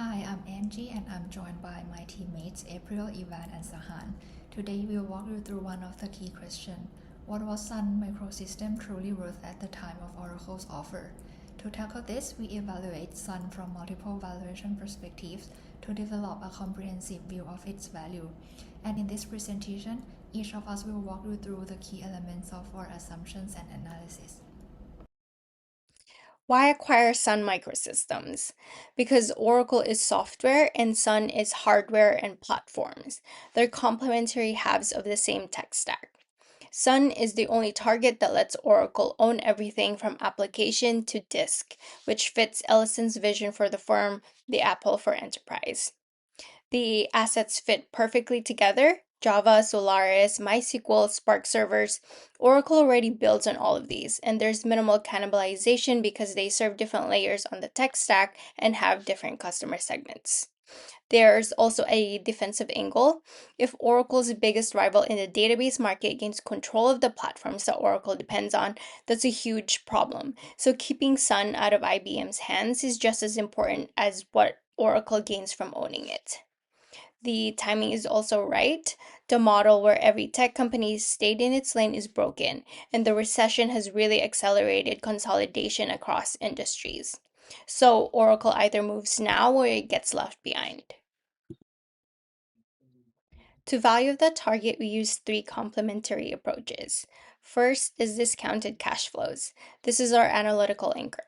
Hi, I'm Angie and I'm joined by my teammates April, Ivan, and Sahan. Today we'll walk you through one of the key questions. What was Sun Microsystem truly worth at the time of Oracle's offer? To tackle this, we evaluate Sun from multiple valuation perspectives to develop a comprehensive view of its value. And in this presentation, each of us will walk you through the key elements of our assumptions and analysis. Why acquire Sun Microsystems? Because Oracle is software and Sun is hardware and platforms. They're complementary halves of the same tech stack. Sun is the only target that lets Oracle own everything from application to disk, which fits Ellison's vision for the firm, the Apple for enterprise. The assets fit perfectly together. Java, Solaris, MySQL, Spark servers. Oracle already builds on all of these, and there's minimal cannibalization because they serve different layers on the tech stack and have different customer segments. There's also a defensive angle. If Oracle's biggest rival in the database market gains control of the platforms that Oracle depends on, that's a huge problem. So keeping Sun out of IBM's hands is just as important as what Oracle gains from owning it. The timing is also right. The model where every tech company stayed in its lane is broken, and the recession has really accelerated consolidation across industries. So Oracle either moves now or it gets left behind. To value the target, we use three complementary approaches. First is discounted cash flows. This is our analytical anchor.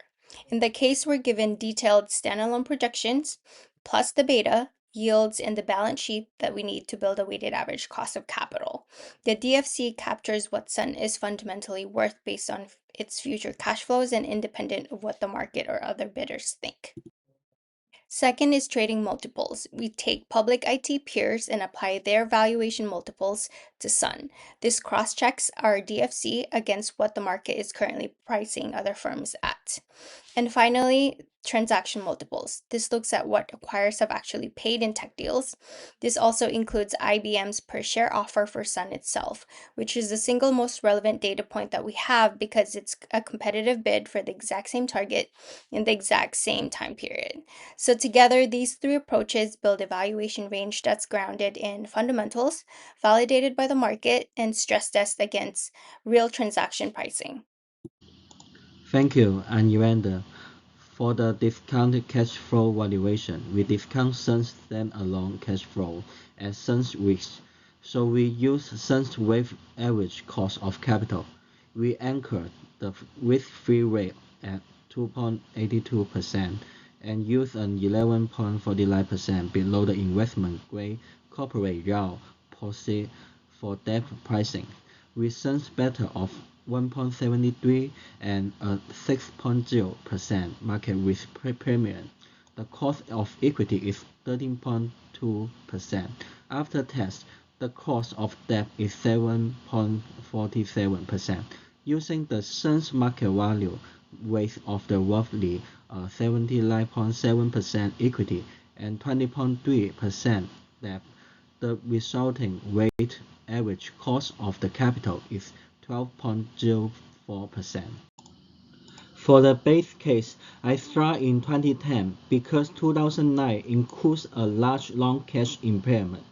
In the case we're given detailed standalone projections, plus the beta, yields, and the balance sheet that we need to build a weighted average cost of capital. The DFC captures what Sun is fundamentally worth based on its future cash flows and independent of what the market or other bidders think. Second is trading multiples. We take public IT peers and apply their valuation multiples to Sun. This cross checks our DFC against what the market is currently pricing other firms at. And finally, transaction multiples. This looks at what acquirers have actually paid in tech deals. This also includes IBM's per share offer for Sun itself, which is the single most relevant data point that we have because it's a competitive bid for the exact same target in the exact same time period. So together, these three approaches build a valuation range that's grounded in fundamentals, validated by the market, and stress tested against real transaction pricing. Thank you, and Evander. For the discounted cash flow valuation, we discount Sun's standalone cash flow as Sun's risk. So we use Sun's weighted average cost of capital. We anchor the risk-free rate at 2.82% and use an 11.49% below the investment-grade corporate yield policy for debt pricing, with Sun's beta of 1.73 and a 6.0% market risk premium. The cost of equity is 13.2%. After tax, the cost of debt is 7.47%. Using the Sun's market value weight of the roughly 79.7% equity and 20.3% debt, the resulting weighted average cost of the capital is 12.04%. For the base case, I start in 2010 because 2009 includes a large non-cash impairment.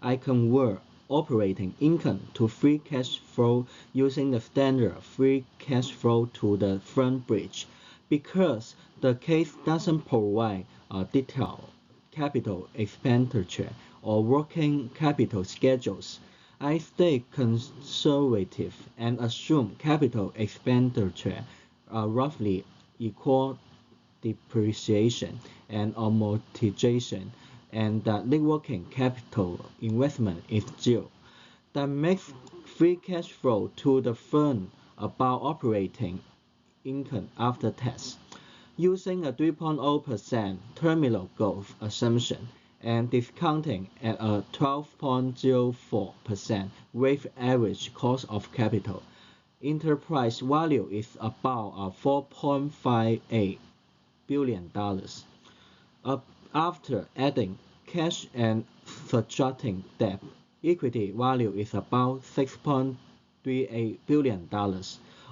I convert operating income to free cash flow using the standard free cash flow to the front bridge. Because the case doesn't provide a detailed capital expenditure or working capital schedules, I stay conservative and assume capital expenditure roughly equal depreciation and amortization, and that net working capital investment is zero. That makes free cash flow to the firm about operating income after tax. Using a 3.0% terminal growth assumption and discounting at a 12.04% weighted average cost of capital, enterprise value is about $4.58 billion. After adding cash and subtracting debt, equity value is about $6.38 billion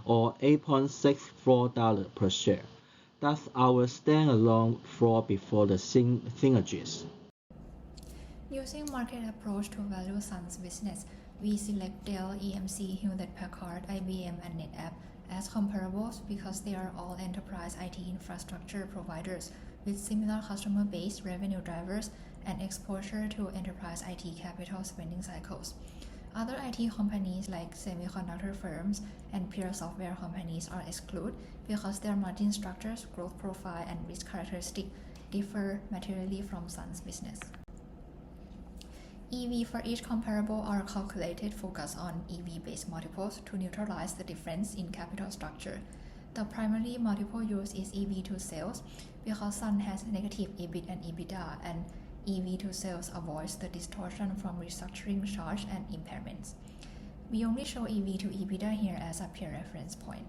or $8.64 per share. That's our standalone flaw before the synergies. Using market approach to value Sun's business, we select Dell, EMC, Hewlett-Packard, IBM, and NetApp as comparables because they are all enterprise IT infrastructure providers with similar customer base, revenue drivers, and exposure to enterprise IT capital spending cycles. Other IT companies like semiconductor firms and pure software companies are excluded because their margin structures, growth profile, and risk characteristics differ materially from Sun's business. EV for each comparable are calculated focused on EV-based multiples to neutralize the difference in capital structure. The primary multiple used is EV to sales because Sun has negative EBIT and EBITDA, and EV to sales avoids the distortion from restructuring charge and impairments. We only show EV to EBITDA here as a peer reference point.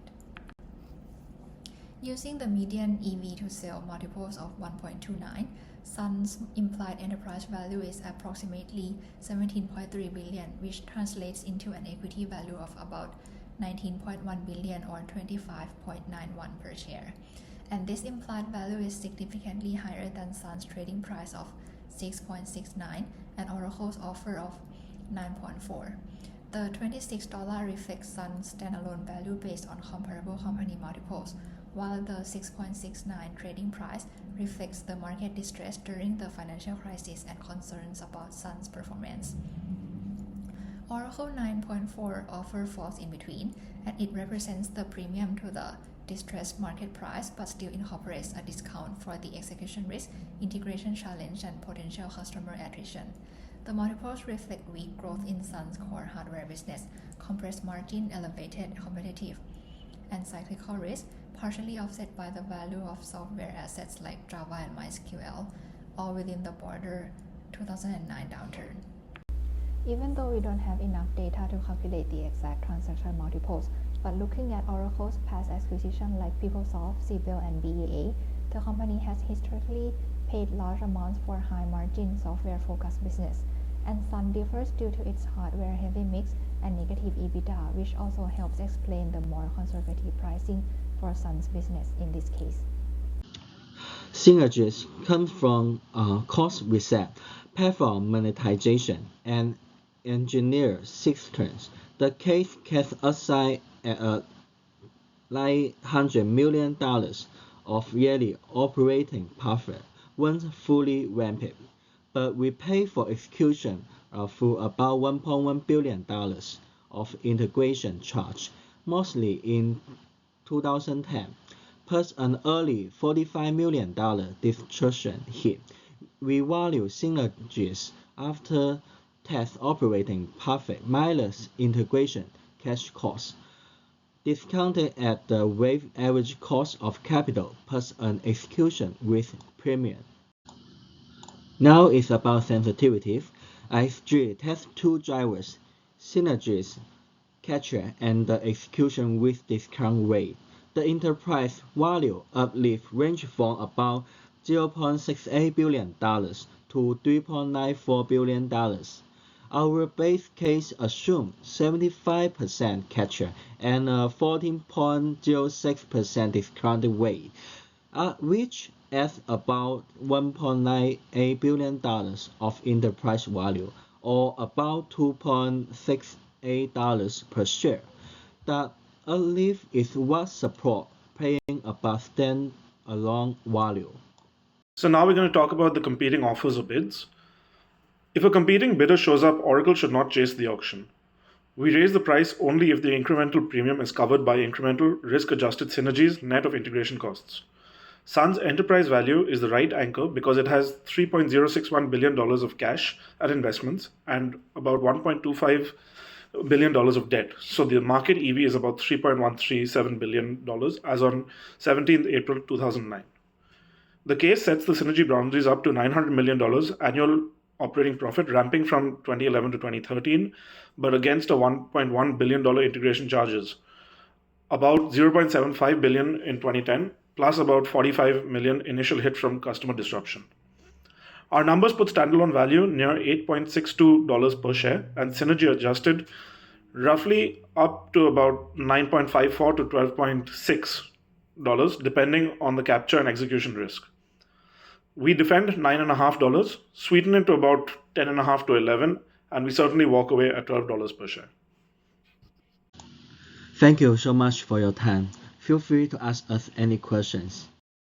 Using the median EV to sale multiples of 1.29, Sun's implied enterprise value is approximately $17.3 billion, which translates into an equity value of about $19.1 billion or $25.91 per share. And this implied value is significantly higher than Sun's trading price of $6.69 and Oracle's offer of $9.4. The $26 reflects Sun's standalone value based on comparable company multiples, while the $6.69 trading price reflects the market distress during the financial crisis and concerns about Sun's performance. Oracle 9.4 offer falls in between, and it represents the premium to the distressed market price but still incorporates a discount for the execution risk, integration challenge, and potential customer attrition. The multiples reflect weak growth in Sun's core hardware business, compressed margin, elevated competitive and cyclical risk, partially offset by the value of software assets like Java and MySQL, all within the broader 2009 downturn. Even though we don't have enough data to calculate the exact transaction multiples, but looking at Oracle's past acquisitions like PeopleSoft, Siebel, and BEA, the company has historically paid large amounts for high-margin software-focused business, and Sun differs due to its hardware-heavy mix and negative EBITDA, which also helps explain the more conservative pricing for Sun's business in this case. Synergies come from cost reset, platform monetization, and engineer systems. The case casts aside at $900 million of yearly operating profit once fully ramped, but we pay for execution through about $1.1 billion of integration charge, mostly in 2010, plus an early $45 million destruction hit. We value synergies after tax operating profit minus integration cash costs, discounted at the weighted average cost of capital plus an execution risk premium. Now it's about sensitivity. ISG tests two drivers, synergies capture and the execution with discount rate. The enterprise value uplift range from about $0.68 billion to $3.94 billion. Our base case assumes 75% capture and a 14.06% discount rate, which adds about $1.98 billion of enterprise value, or about $2.68 per share. That uplift is what supports paying above standalone value. So now we're going to talk about the competing offers or bids. If a competing bidder shows up, Oracle should not chase the auction. We raise the price only if the incremental premium is covered by incremental risk-adjusted synergies net of integration costs. Sun's enterprise value is the right anchor because it has $3.061 billion of cash and investments and about $1.25 billion of debt. So the market EV is about $3.137 billion as on 17th April 2009. The case sets the synergy boundaries up to $900 million annual operating profit ramping from 2011 to 2013, but against a $1.1 billion integration charges, about $0.75 billion in 2010, plus about $45 million initial hit from customer disruption. Our numbers put standalone value near $8.62 per share and synergy adjusted roughly up to about $9.54 to $12.6 depending on the capture and execution risk. We defend $9.50, sweeten it to about $10.50 to $11, and we certainly walk away at $12 per share. Thank you so much for your time. Feel free to ask us any questions.